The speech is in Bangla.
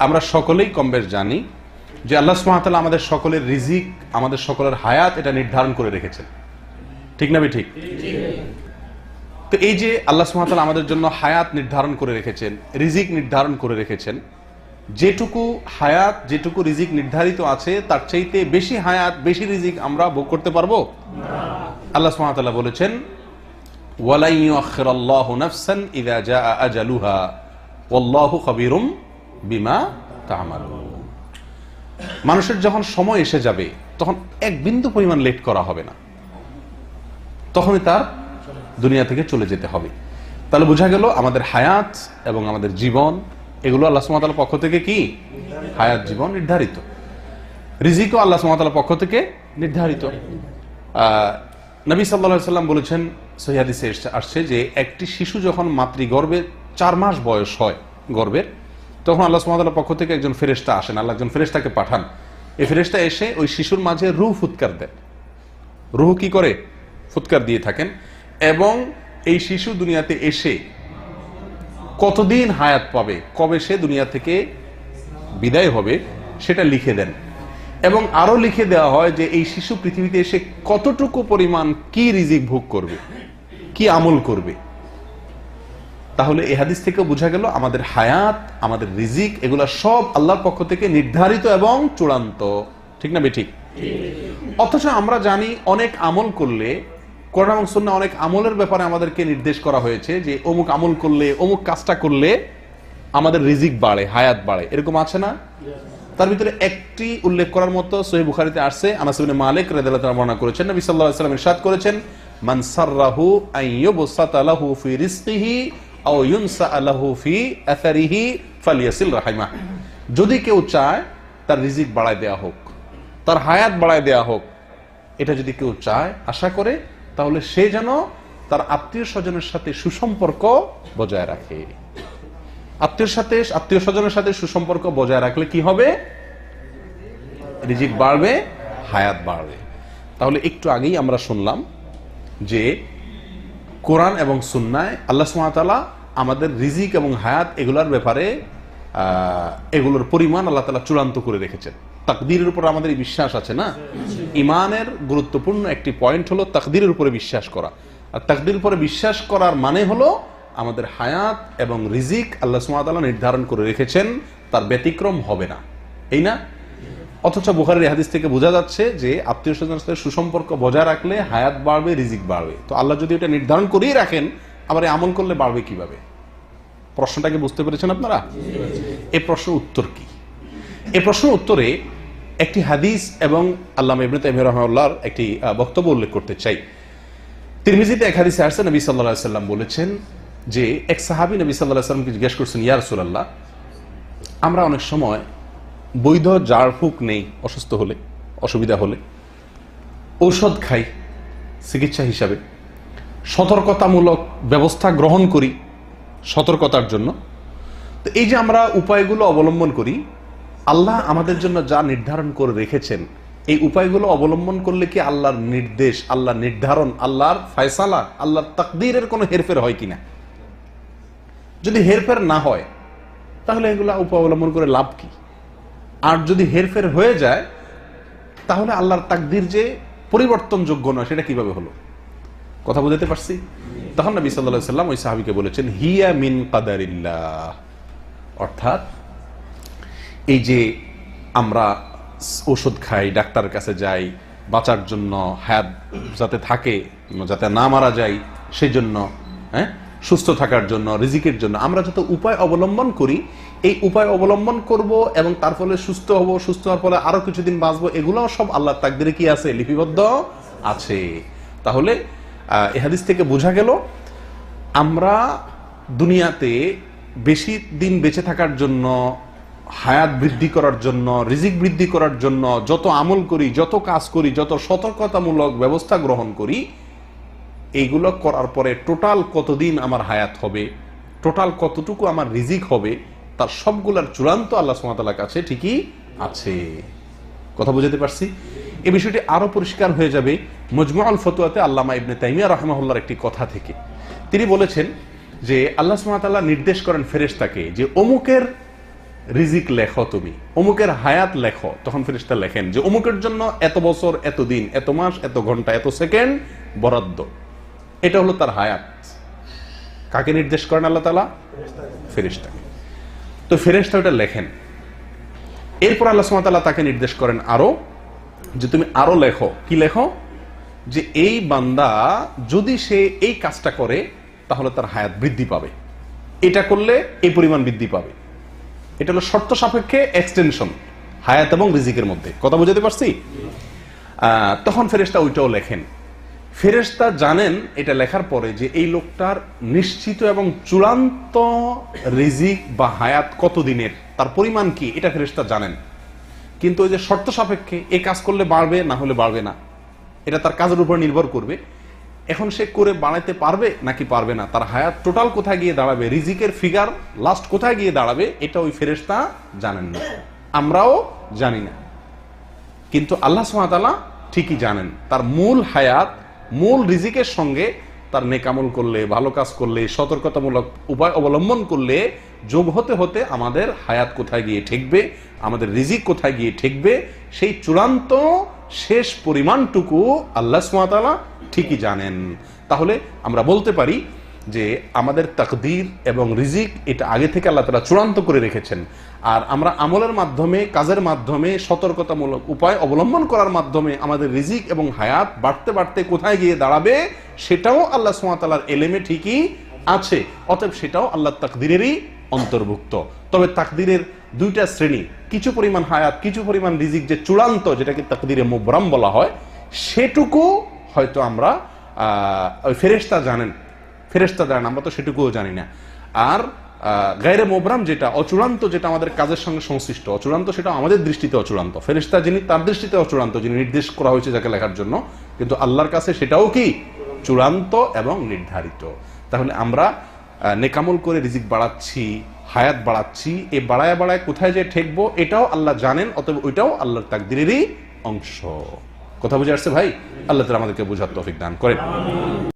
আমরা সকলেই কমবেশ জানি যে আল্লাহ সুবহানাহু ওয়া তাআলা আমাদের সকলের রিজিক, আমাদের সকলের হায়াত এটা নির্ধারণ করে রেখেছেন। ঠিক না ঠিক? তো এই যে আল্লাহ সুবহানাহু ওয়া তাআলা আমাদের জন্য হায়াত নির্ধারণ করে রেখেছেন, রিজিক নির্ধারণ করে রেখেছেন, যেটুকু হায়াত, যেটুকু রিজিক নির্ধারিত আছে তার চাইতে বেশি হায়াত, বেশি রিজিক আমরা ভোগ করতে পারবো না। আল্লাহ সুবহানাহু ওয়া তাআলা বলেছেন, ওয়ালা ইউআখিরুল্লাহু নাফসান ইযা জাআ আজালুহা ওয়াল্লাহু খাবীরুম বিমা তা'মালুন। মানুষের যখন সময় এসে যাবে তখন এক বিন্দু পরিমাণ লেট করা হবে না, তখনই তার দুনিয়া থেকে চলে যেতে হবে। তাহলে বোঝা গেল আমাদের হায়াত এবং আমাদের জীবন এগুলো আল্লাহ সুবহানাহু ওয়া তাআলার পক্ষ থেকে কি হায়াত, জীবন নির্ধারিত। রিজিকও আল্লাহ সুবহানাহু ওয়া তাআলার পক্ষ থেকে নির্ধারিত। নবী সাল্লাল্লাহু আলাইহি ওয়াসাল্লাম বলেছেন, সহিহ হাদিসে আসছে যে একটি শিশু যখন মাতৃগর্ভে 4 মাস বয়স হয় গর্ভের, তখন আল্লাহ সুবহানাহু ওয়া তাআলার পক্ষ থেকে একজন ফেরেশতা আসেন, আল্লাহ একজন ফেরেশতাকে পাঠান। এই ফেরেশতা এসে ওই শিশুর মাঝে রূহ ফুৎকার দেন। রূহ কি করে? ফুৎকার দিয়ে থাকেন। এবং এই শিশু দুনিয়াতে এসে কতদিন হায়াত পাবে, কবে সে দুনিয়া থেকে বিদায় হবে সেটা লিখে দেন। এবং আরো লিখে দেওয়া হয় যে এই শিশু পৃথিবীতে এসে কতটুকু পরিমাণ কি রিজিক ভোগ করবে, কি আমল করবে। তাহলে এই হাদিস থেকে বোঝা গেল আমাদের হায়াত, আমাদের রিজিক এগুলা সব আল্লাহর পক্ষ থেকে নির্ধারিত এবং চূড়ান্ত। ঠিক না ঠিক? অথচ আমরা জানি অনেক আমল করলে, কোরআন এবং সুন্নাহ অনেক আমলের ব্যাপারে আমাদেরকে নির্দেশ করা হয়েছে যে অমুক আমল করলে, অমুক কাজটা করলে আমাদের রিজিক বাড়ে, হায়াত বাড়ে। এরকম আছে না? তার ভিতরে একটি উল্লেখ করার মতো সহিহ বুখারীতে আসছে, আনাস ইবনে মালিক রাদিয়াল্লাহু তাআলা বর্ণনা করেছেন, নবী সাল্লাল্লাহু আলাইহি ওয়াসাল্লাম ইরশাদ করেছেন, মান সাররাহু আন ইউবসাতা লাহু ফি রিজকিহি আও ইউনসা লাহু ফি আসারিহি ফালিয়াসিল রাহিমাহ। যদি কেউ চায় তার রিজিক বাড়ায় দেয়া হোক, তার হায়াত বাড়ায় দেয়া হোক, এটা যদি কেউ চায়, আশা করে, তাহলে সে যেন তার আত্মীয় স্বজনের সাথে সুসম্পর্ক বজায় রাখে। আত্মীয় স্বজনের সাথে সুসম্পর্ক বজায় রাখলে কি হবে? রিজিক বাড়বে, হায়াত বাড়বে। তাহলে একটু আগেই আমরা শুনলাম যে কোরআন এবং সুন্নায় আল্লাহ সুবহানাহু ওয়া তাআলা আমাদের রিজিক এবং হায়াত এগুলোর ব্যাপারে এগুলোর পরিমাণ আল্লাহ তাআলা চূড়ান্ত করে রেখেছেন। তাকদীরের উপর আমাদের বিশ্বাস আছে না? ঈমানের গুরুত্বপূর্ণ একটি পয়েন্ট হলো তাকদীরের উপরে বিশ্বাস করা। আর তাকদীরের উপরে বিশ্বাস করার মানে হলো আমাদের হায়াত এবং রিজিক আল্লাহ সুবহানাহু ওয়া তাআলা নির্ধারণ করে রেখেছেন, তার ব্যতিক্রম হবে না, এই না? অথচ বুখারীর হাদিস থেকে বোঝা যাচ্ছে যে আত্মীয় স্বজনের সাথে সুসম্পর্ক বজায় রাখলে হায়াত বাড়বে, রিজিক বাড়বে। তো আল্লাহ যদি এটা নির্ধারণ করেই রাখেন, আবার এই আমল করলে বাড়বে কিভাবে? প্রশ্নটাকে বুঝতে পেরেছেন আপনারা? এই প্রশ্নের উত্তর কি? এই প্রশ্নের উত্তরে একটি হাদিস এবং আল্লামা ইবনে তাইমিয়া রাহিমাহুল্লাহর একটি বক্তব্য উল্লেখ করতে চাই। তিরমিজিতে এক হাদিসে আসছে, নবী সাল্লাল্লাহু আলাইহি ওয়াসাল্লাম বলেছেন যে এক সাহাবী নবী সাল্লাল্লাহু আলাইহি ওয়াসাল্লামকে জিজ্ঞেস করছেন, ইয়া রাসূলুল্লাহ, আমরা অনেক সময় বৈধ ঝাড়ফুঁক নেই, অসুস্থ হলে, অসুবিধা হলে, ঔষধ খাই চিকিৎসা হিসাবে, সতর্কতামূলক ব্যবস্থা গ্রহণ করি সতর্কতার জন্য। তো এই যে আমরা উপায়গুলো অবলম্বন করি, আল্লাহ আমাদের জন্য যা নির্ধারণ করে রেখেছেন, এই উপায়গুলো অবলম্বন করলে কি আল্লাহর নির্দেশ, আল্লাহর নির্ধারণ, আল্লাহর ফয়সালা, আল্লাহর তাকদীরের কোনো হেরফের হয় কিনা? যদি হেরফের না হয় তাহলে এগুলো উপায় অবলম্বন করে লাভ কি? আর যদি হেরফের হয়ে যায় তাহলে আল্লাহর তাকদীর যে পরিবর্তনযোগ্য নয়, সেটা কিভাবে হলো? কথা বুঝাতে পারছি? তখন নবী সাল্লাল্লাহু আলাইহি ওয়াসাল্লাম ওই সাহাবীকে বলেছেন, হিয়া মিন কাদারিল্লাহ। অর্থাৎ এই যে আমরা ওষুধ খাই, ডাক্তারের কাছে যাই বাঁচার জন্য, হায়াত যাতে থাকে, যাতে না মারা যায় সেই জন্য, সুস্থ থাকার জন্য, রিজিকের জন্য আমরা যত উপায় অবলম্বন করি, এই উপায় অবলম্বন করব এবং তার ফলে সুস্থ হব, সুস্থ হওয়ার ফলে আরো কিছুদিন বাঁচবো, এগুলো সব আল্লাহর তাকদীরে কি আছে? লিপিবদ্ধ আছে। তাহলে এই হাদিস থেকে বোঝা গেল আমরা দুনিয়াতে বেশি দিন বেঁচে থাকার জন্য, হায়াত বৃদ্ধি করার জন্য, রিজিক বৃদ্ধি করার জন্য যত আমল করি, যত কাজ করি, যত সতর্কতামূলক ব্যবস্থা গ্রহণ করি, এইগুলো করার পরে টোটাল কতদিন আমার হায়াত হবে, টোটাল কতটুকু আমার রিজিক হবে, তার সবগুলার চূড়ান্ত আল্লাহ সুবহানাহু ওয়া তাআলার কাছে ঠিকই আছে। কথা বুঝাতে পারছি? এই বিষয়টি আরো পরিষ্কার হয়ে যাবে মজমুউল ফতোয়াতে আল্লামা ইবনে তাইমিয়া রাহিমাহুল্লাহর একটি কথা থেকে। তিনি বলেছেন যে আল্লাহ সুবহানাহু ওয়া তাআলা নির্দেশ করেন ফেরেশতাকে যে অমুকের রিজিক লেখো, তুমি অমুকের হায়াত লেখো, তখন ফেরেশতা লেখেন যে অমুকের জন্য এত বছর, এত দিন, এত মাস, এত ঘন্টা, এত সেকেন্ড বরাদ্দ। এটা হলো তার হায়াত। কাকে নির্দেশ করেন আল্লাহ তাআলা? ফেরেশতাকে। তো ফেরেশতা ওটা লেখেন। এরপর আল্লাহ সুবহানাহু ওয়া তাআলা তাকে নির্দেশ করেন আরো, যে তুমি আরো লেখো। কি লেখো? যে এই বান্দা যদি সে এই কাজটা করে তাহলে তার হায়াত বৃদ্ধি পাবে, এটা করলে এই পরিমাণ বৃদ্ধি পাবে। এটা হলো শর্ত সাপেক্ষে এক্সটেনশন হায়াত এবং রিজিকের মধ্যে। কথা বুঝাতে পারছি? তখন ফেরেশতা ওইটাও লেখেন। ফেরেশতা জানেন এটা লেখার পরে যে এই লোকটার নিশ্চিত এবং চূড়ান্ত রিজিক বা হায়াত কত দিনের, তার পরিমাণ কি, এটা ফেরেশতা জানেন। কিন্তু ওই যে শর্ত সাপেক্ষে এই কাজ করলে বাড়বে, না হলে বাড়বে না, এটা তার কাজের উপর নির্ভর করবে। এখন সে করে বাড়াইতে পারবে নাকি পারবে না, তার হায়াত টোটাল কোথায় গিয়ে দাঁড়াবে, রিজিকের ফিগার লাস্ট কোথায় গিয়ে দাঁড়াবে, এটা ওই ফেরেশতা জানেন না, আমরাও জানি না। কিন্তু আল্লাহ সুবহানাহু ওয়া তাআলা ঠিকই জানেন। তার মূল হায়াত, মূল রিজিকের সঙ্গে তার নেকামল করলে, ভালো কাজ করলে, সতর্কতামূলক উপায় অবলম্বন করলে যোগ হতে হতে আমাদের হায়াত কোথায় গিয়ে ঠেকবে, আমাদের রিজিক কোথায় গিয়ে ঠেকবে, সেই চূড়ান্ত শেষ পরিমাণটুকু আল্লাহ সুবহানাহু ওয়া তাআলা ঠিকই জানেন। তাহলে আমরা বলতে পারি যে আমাদের তাকদীর এবং রিজিক এটা আগে থেকে আল্লাহ তাআলা চূড়ান্ত করে রেখেছেন। আর আমরা আমলের মাধ্যমে, কাজের মাধ্যমে, সতর্কতামূলক উপায় অবলম্বন করার মাধ্যমে আমাদের রিজিক এবং হায়াত বাড়তে বাড়তে কোথায় গিয়ে দাঁড়াবে সেটাও আল্লাহ সুবহানাহু ওয়া তাআলার এলেমে ঠিকই আছে। অতএব সেটাও আল্লাহর তাকদীরেরই অন্তর্ভুক্ত। তবে তাকদীরের দুইটা শ্রেণী, কিছু পরিমাণ হায়াত, কিছু পরিমাণ রিজিক যে চূড়ান্ত, যেটাকে তাকদীরে মুবরাম বলা হয়, সেটুকু হয়তো আমরা ওই ফেরেশতা জানেন, আমরা তো সেটুকুও জানি না। আর গায়রে মুবরাম যেটা অচূড়ান্ত, যেটা আমাদের কাজের সঙ্গে সংশ্লিষ্ট, অচূড়ান্ত, সেটা আমাদের দৃষ্টিতে অচূড়ান্ত। ফেরেশতা যিনি, তার দৃষ্টিতে অচূড়ান্ত, যিনি নির্দেশ করা হয়েছে যাকে লেখার জন্য, কিন্তু আল্লাহর কাছে সেটাও কি চূড়ান্ত এবং নির্ধারিত। তাহলে আমরা নেকামল করে রিজিক বাড়াচ্ছি, হায়াত বাড়াচ্ছি, এই বাড়ায় বাড়ায় কোথায় যে ঠেকবো এটাও আল্লাহ জানেন। অতএব ওইটাও আল্লাহর তাকদীরেরই অংশ। কথা বুঝে আসছে ভাই? আল্লাহ তাআলা আমাদেরকে বোঝার তৌফিক দান করেন।